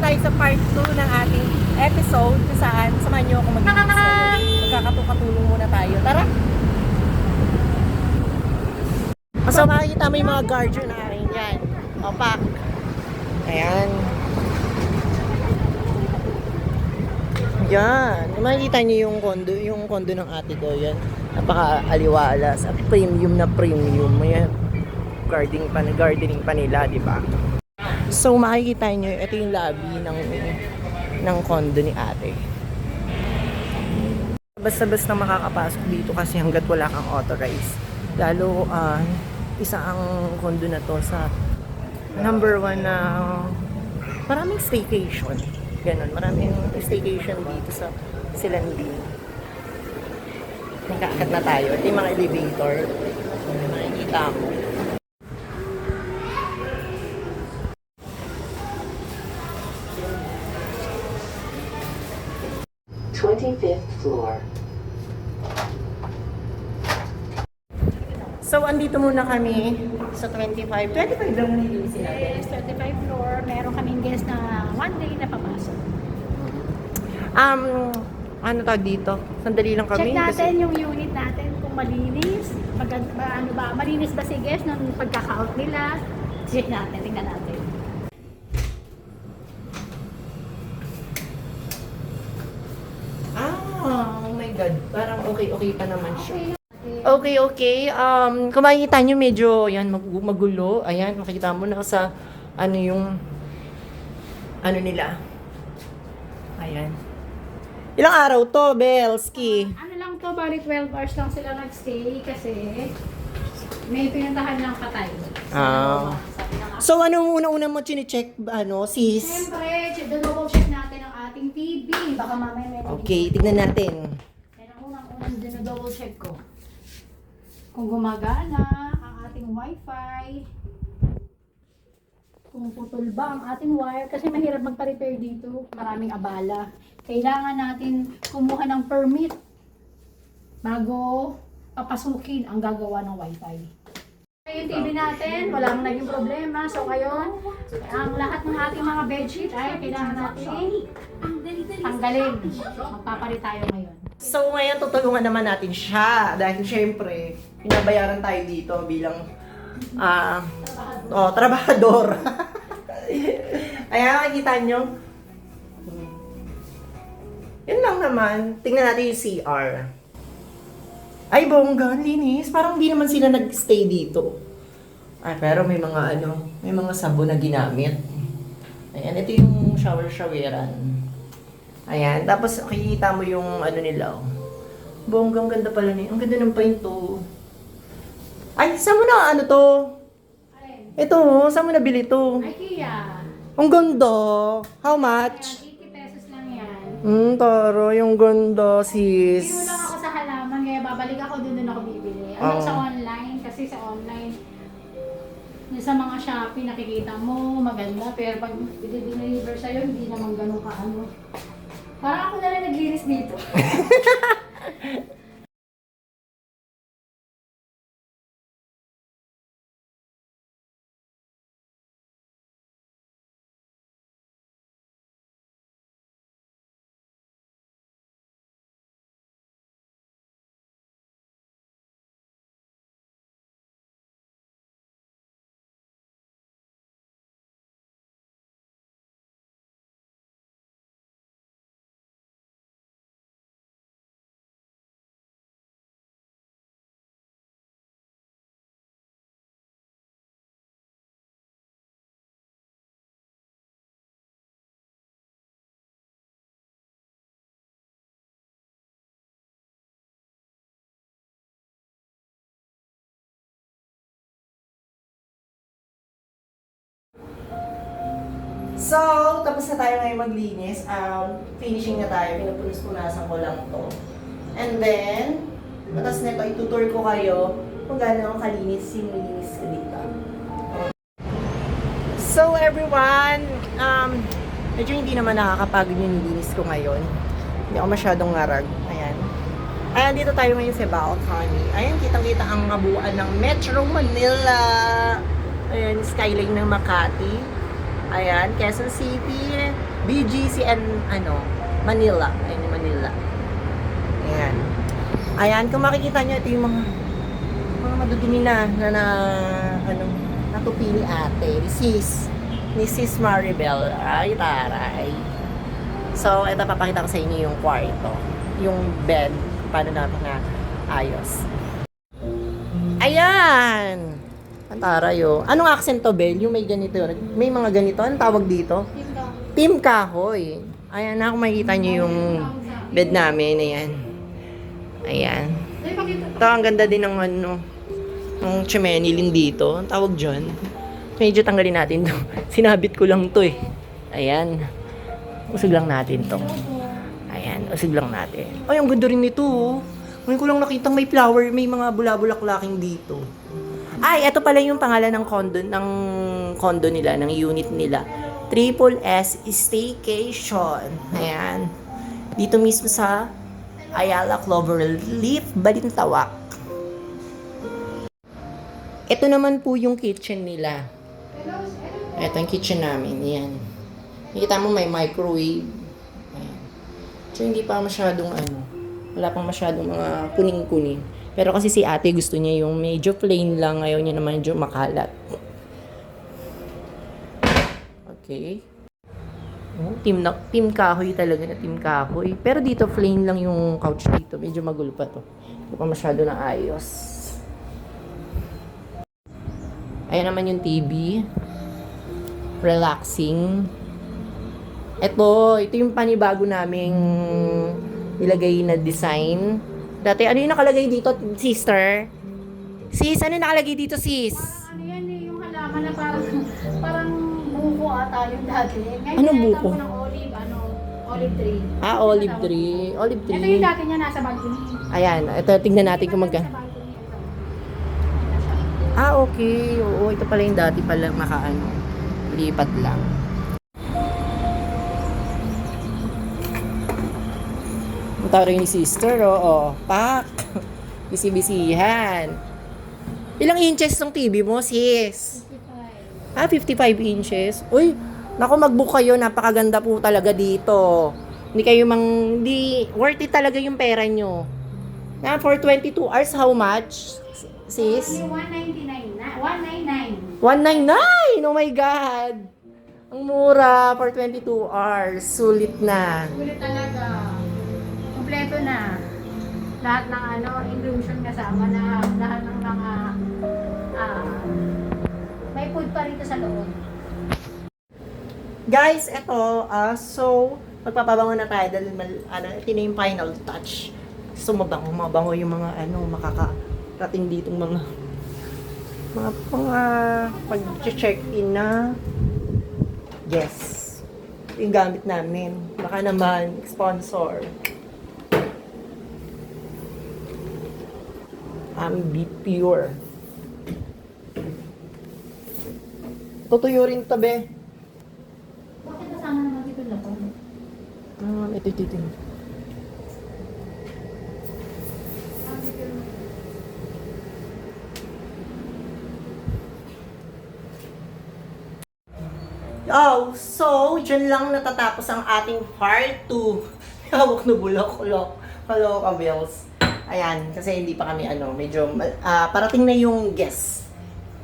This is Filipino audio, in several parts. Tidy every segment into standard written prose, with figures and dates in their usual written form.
tayo sa part 2 ng ating episode kung saan samahan nyo ako magkakatulong muna tayo. Tara! So makikita mo yung mga guardian natin. Yan. Opak. Ayan. Yan. Makikita nyo yung kondo ng ate ko. Yan. Napaka-aliwalas. Premium na premium. Ayan. Gardening pa nila, di ba? So makikita nyo, ito yung lobby ng kondo ni ate. Basta-basta makakapasok dito kasi hanggat wala kang authorized. Lalo, isa ang kondo na to sa number 1 na maraming staycation. Ganon, maraming staycation dito sa Silandi. Nagkaakat na tayo. Ito yung mga elevator. Makikita mo. 25th floor. So, andito muna kami sa 25. 25 lang muna yung sinabi. Yes, 35 floor. Meron kaming guest na one day na papasok. Ano tawag dito? Sandali lang kami. Check natin yung unit natin kung malinis. Malinis ba si guest ng pagkaka-out nila. Check natin, tingnan natin. Oh my God. Parang okay pa naman siya. Okay. Kung makikita nyo, medyo, yan, magulo. Ayan, makikita mo na sa, yung nila. Ayan. Ilang araw to, Belski? Ano lang to, bali 12 hours lang sila nag-stay kasi may pinuntahan ng patay. Sabi na nga. So, ano una mo chine-check, sis? Siyempre, double check natin ang ating TV. Baka mamaya may Okay, tignan natin. yan ang unang double check ko. Kung gumagana ang ating wifi, kung putol ba ang ating wire, kasi mahirap magpa-repair dito, maraming abala. Kailangan natin kumuha ng permit bago papasukin ang gagawa ng wifi. Yung TV natin, walang naging problema. So ngayon, ang lahat ng ating mga bedsheet ay kailangan natin tanggalin. Magpapalit tayo ngayon. So, ngayon, tutulungan naman natin siya. Dahil, syempre, pinabayaran tayo dito bilang, trabahador. Ayan, makikita nyo. Yun lang naman. Tingnan natin yung CR. Ay, bongga, linis. Parang hindi naman sila nag-stay dito. Ay, pero may mga may mga sabon na ginamit. Ayan, ito yung shower-showeran. Ayan, tapos makikita mo yung nila. Bonggang ganda pala niya. Ang ganda ng paint to. Ay, saan mo na to? Ito, saan mo nabili to? IKEA. Ang ganda. How much? 80 pesos lang yan. Taro, yung ganda, sis. Biro lang ako sa halaman, kaya babalik ako doon ako bibili. Ano sa online, kasi sa online, sa mga Shopee nakikita mo, maganda, pero pag i-deliver sa'yo, hindi naman ganun kaano. Parang ako na lang naglinis dito. So, tapos na tayo ngayon maglinis. Finishing na tayo. Pinupunas-punasan ko lang to. And then, tapos nito, itutour ko kayo kung gaano kalinis yung nilinis ko dito. So, everyone, medyo hindi naman nakakapagod yung nilinis ko ngayon. Hindi ako masyadong ngarag. Ayan. Ayan, dito tayo ngayon sa balcony. Ayan, kitang-kita ang kabuuan ng Metro Manila. Ayan, skyline ng Makati. Ayan, Quezon City, BGC, and Manila. Ayan yung Manila. Ayan. Ayan, kung makikita nyo, ito yung mga madudumi na natupi ni ate. Ni Sis Maribel. Ay, taray. So, ito, papakita ko sa inyo yung kwarto. Yung bed, paano natin na ayos. Ayan! Ang taray, oh. Anong accent to, Bel? Yung may ganito. May mga ganito. Anong tawag dito? Team Kahoy. Ayan na, kung makikita nyo yung bed namin. Ayan. Ayan. Ito, ang ganda din ng ng chimenilin dito. Ang tawag dyan. Medyo tanggalin natin to. Sinabit ko lang to eh. Ayan. Usog lang natin to. Ayan, usog lang natin. Ay, ang ganda rin nito, oh. Ngayon ko lang nakitang may flower, may mga bula-bulaklaking dito. Ay, ito pala yung pangalan ng condo nila, ng unit nila. Triple S Staycation. Ayan. Dito mismo sa Ayala Cloverleaf, Balintawak. Ito naman po yung kitchen nila. Ito yung kitchen namin. Ayan. Nakita mo may microwave. Ayan. So, hindi pa masyadong wala pang masyadong mga kuning-kuning. Pero kasi si ate gusto niya yung medyo plain lang. Ayaw niya naman medyo makalat. Okay. Oh, team kahoy talaga na team kahoy. Pero dito plain lang yung couch dito. Medyo magulo pa to. Hindi pa masyado na ayos. Ayan naman yung TV. Relaxing. Ito yung panibago naming nilagay na design. Dati, ano yung nakalagay dito, sister? Sis, ano yung nakalagay dito, sis? Ano yan eh, yung halaman na parang buko ata yung dati. Ngayon, Anong buko? Ng olive tree. Ah, olive tree. Olive Ito yung tree. dati niya nasa balcony. Ayan, ito, tignan natin kung magka... Sa balcony, ito. Ah, okay. Oo, ito pala yung dati pala lipat lang. Ang tawag ni sister, oo. Pak! Bisi-bisihan. Ilang inches ng TV mo, sis? 55. Ah, 55 inches. Uy, naku, mag-book kayo. Napakaganda po talaga dito. Hindi worth it talaga yung pera nyo. Na, for 22 hours, how much, sis? 199 na. 199. 199! Oh my God! Ang mura for 22 hours. Sulit na. Sulit talaga. Kompleto na. Lahat ng inclusion kasama na. Lahat ng mga may food pa rito sa loob. Guys, eto, so, magpapabango na tayo dahil, ito na yung final touch. So, mabango yung mga, makakarating ditong mga pag-check-in na guests. Yung gamit namin. Baka naman, sponsor. Be pure. Tutuyo rin to, be. Bakit kasama naman dito lapon? Ito. Oh, so, dyan lang natatapos ang ating part 2. Hawak na bulak, kaloka bells. Ayan, kasi hindi pa kami, medyo, parating na yung guest.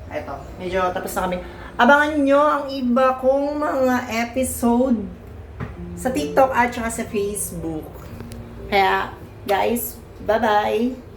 Ito, medyo tapos na kami. Abangan nyo ang iba kong mga episode sa TikTok at saka sa Facebook. Kaya, guys, bye-bye!